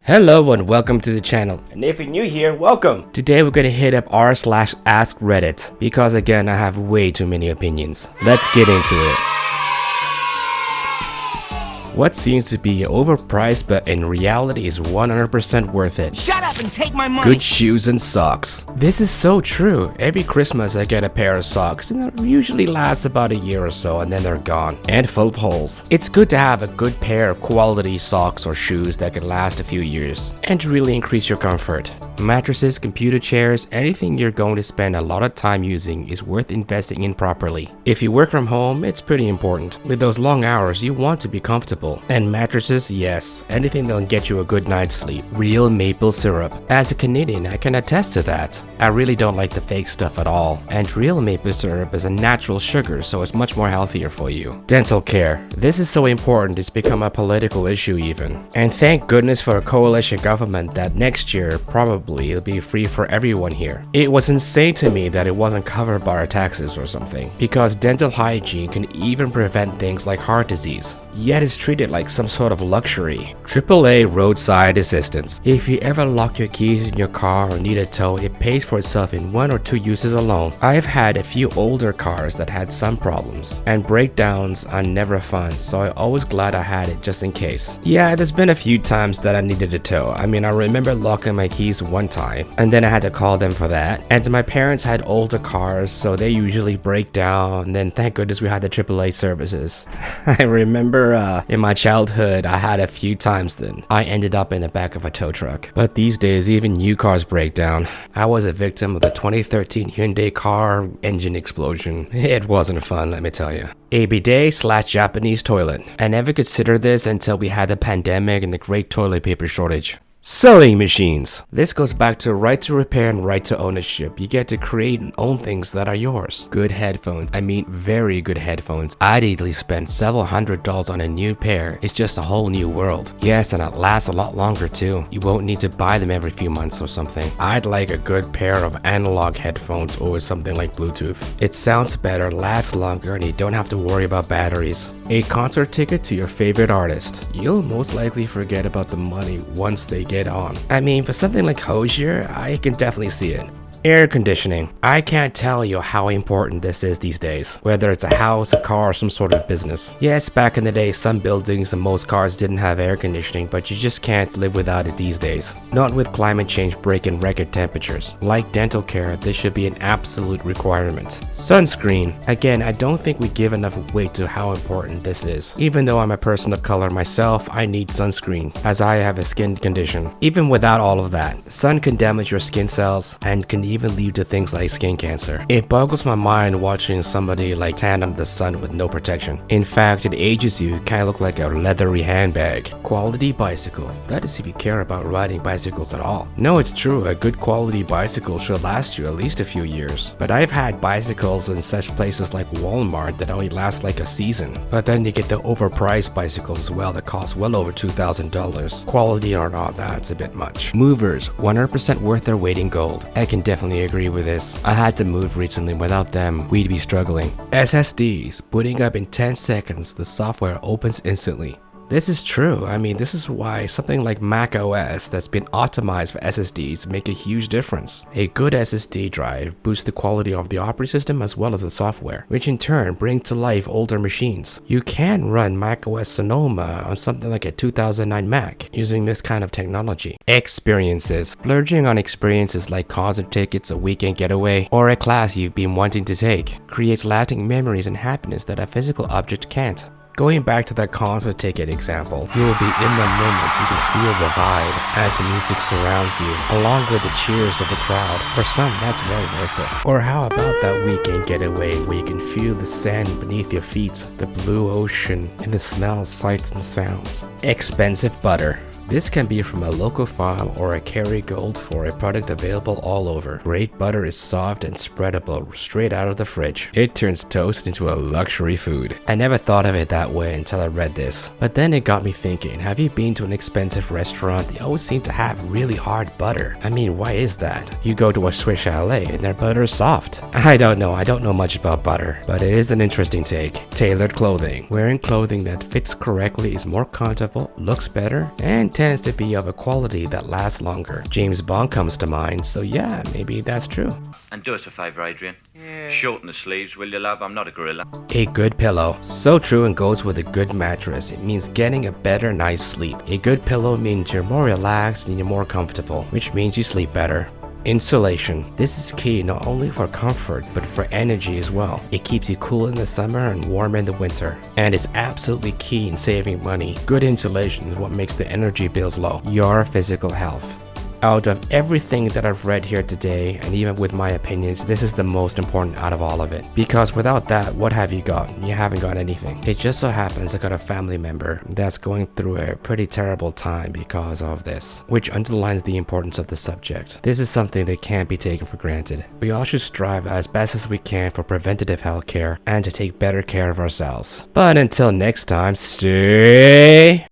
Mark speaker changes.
Speaker 1: Hello and welcome to the channel.
Speaker 2: And if you're new here, welcome!
Speaker 1: Today we're gonna hit up r/askreddit because again I have way too many opinions. Let's get into it. What seems to be overpriced but in reality is 100% worth it.
Speaker 2: Shut up and take my money!
Speaker 1: Good shoes and socks. This is so true. Every Christmas I get a pair of socks and it usually lasts about a year or so and then they're gone and full of holes. It's good to have a good pair of quality socks or shoes that can last a few years and really increase your comfort. Mattresses, computer chairs, anything you're going to spend a lot of time using is worth investing in properly. If you work from home, it's pretty important. With those long hours, you want to be comfortable. And mattresses, yes, anything that'll get you a good night's sleep. Real maple syrup. As a Canadian, I can attest to that. I really don't like the fake stuff at all. And real maple syrup is a natural sugar, so it's much more healthier for you. Dental care. This is so important, it's become a political issue even. And thank goodness for a coalition government that next year probably it'll be free for everyone here. It was insane to me that it wasn't covered by our taxes or something, because dental hygiene can even prevent things like heart disease. Yet it's treated like some sort of luxury. AAA roadside assistance. If you ever lock your keys in your car or need a tow, it pays for itself in 1 or 2 uses alone. I've had a few older cars that had some problems, and breakdowns are never fun, so I'm always glad I had it just in case. Yeah, there's been a few times that I needed a tow. I mean, I remember locking my keys one time, and then I had to call them for that. And my parents had older cars, so they usually break down, and then thank goodness we had the AAA services. I remember in my childhood, I had a few times then I ended up in the back of a tow truck. But these days, even new cars break down. I was a victim of the 2013 Hyundai car engine explosion. It wasn't fun, let me tell you. A bidet/Japanese toilet. I never considered this until we had the pandemic and the great toilet paper shortage. Sewing machines. This goes back to right to repair and right to ownership. You get to create and own things that are yours. Good headphones. I mean very good headphones. I'd easily spend several $100s on a new pair. It's just a whole new world. Yes, and it lasts a lot longer too. You won't need to buy them every few months or something. I'd like a good pair of analog headphones or something like Bluetooth. It sounds better, lasts longer, and you don't have to worry about batteries. A concert ticket to your favorite artist. You'll most likely forget about the money once they get on. I mean, for something like Hosier, I can definitely see it. Air conditioning. I can't tell you how important this is these days, whether it's a house, a car, or some sort of business. Yes, back in the day, some buildings and most cars didn't have air conditioning, but you just can't live without it these days. Not with climate change breaking record temperatures. Like dental care, this should be an absolute requirement. Sunscreen. Again, I don't think we give enough weight to how important this is. Even though I'm a person of color myself, I need sunscreen, as I have a skin condition. Even without all of that, sun can damage your skin cells and can even lead to things like skin cancer. It boggles my mind watching somebody like tan under the sun with no protection. In fact, it ages you, kind of look like a leathery handbag. Quality bicycles. That is if you care about riding bicycles at all. No, it's true, a good quality bicycle should last you at least a few years. But I've had bicycles in such places like Walmart that only last like a season. But then you get the overpriced bicycles as well that cost well over $2,000. Quality or not, that's a bit much. Movers, 100% worth their weight in gold. I can definitely agree with this. I had to move recently. Without them, we'd be struggling. SSDs. Booting up in 10 seconds, the software opens instantly. This is true. I mean, this is why something like Mac OS that's been optimized for SSDs make a huge difference. A good SSD drive boosts the quality of the operating system as well as the software, which in turn brings to life older machines. You can run Mac OS Sonoma on something like a 2009 Mac using this kind of technology. Experiences. Splurging on experiences like concert tickets, a weekend getaway, or a class you've been wanting to take creates lasting memories and happiness that a physical object can't. Going back to that concert ticket example, you will be in the moment. You can feel the vibe as the music surrounds you, along with the cheers of the crowd. For some, that's well worth it. Or how about that weekend getaway where you can feel the sand beneath your feet, the blue ocean, and the smells, sights, and sounds. Expensive butter. This can be from a local farm or a Kerrygold for a product available all over. Great butter is soft and spreadable straight out of the fridge. It turns toast into a luxury food. I never thought of it that way until I read this. But then it got me thinking, have you been to an expensive restaurant? They always seem to have really hard butter. I mean, why is that? You go to a Swiss chalet and their butter is soft. I don't know much about butter, but it is an interesting take. Tailored clothing. Wearing clothing that fits correctly is more comfortable, looks better, and tends to be of a quality that lasts longer. James Bond comes to mind, so yeah, maybe that's true.
Speaker 3: And do us a favour, Adrian. Shorten the sleeves, will you, love? I'm not a gorilla.
Speaker 1: A good pillow. So true, and goes with a good mattress. It means getting a better night's sleep. A good pillow means you're more relaxed and you're more comfortable, which means you sleep better. Insulation. This is key not only for comfort, but for energy as well. It keeps you cool in the summer and warm in the winter. And it's absolutely key in saving money. Good insulation is what makes the energy bills low. Your physical health. Out of everything that I've read here today, and even with my opinions, this is the most important out of all of it. Because without that, what have you got? You haven't got anything. It just so happens I got a family member that's going through a pretty terrible time because of this, which underlines the importance of the subject. This is something that can't be taken for granted. We all should strive as best as we can for preventative health care and to take better care of ourselves. But until next time, stay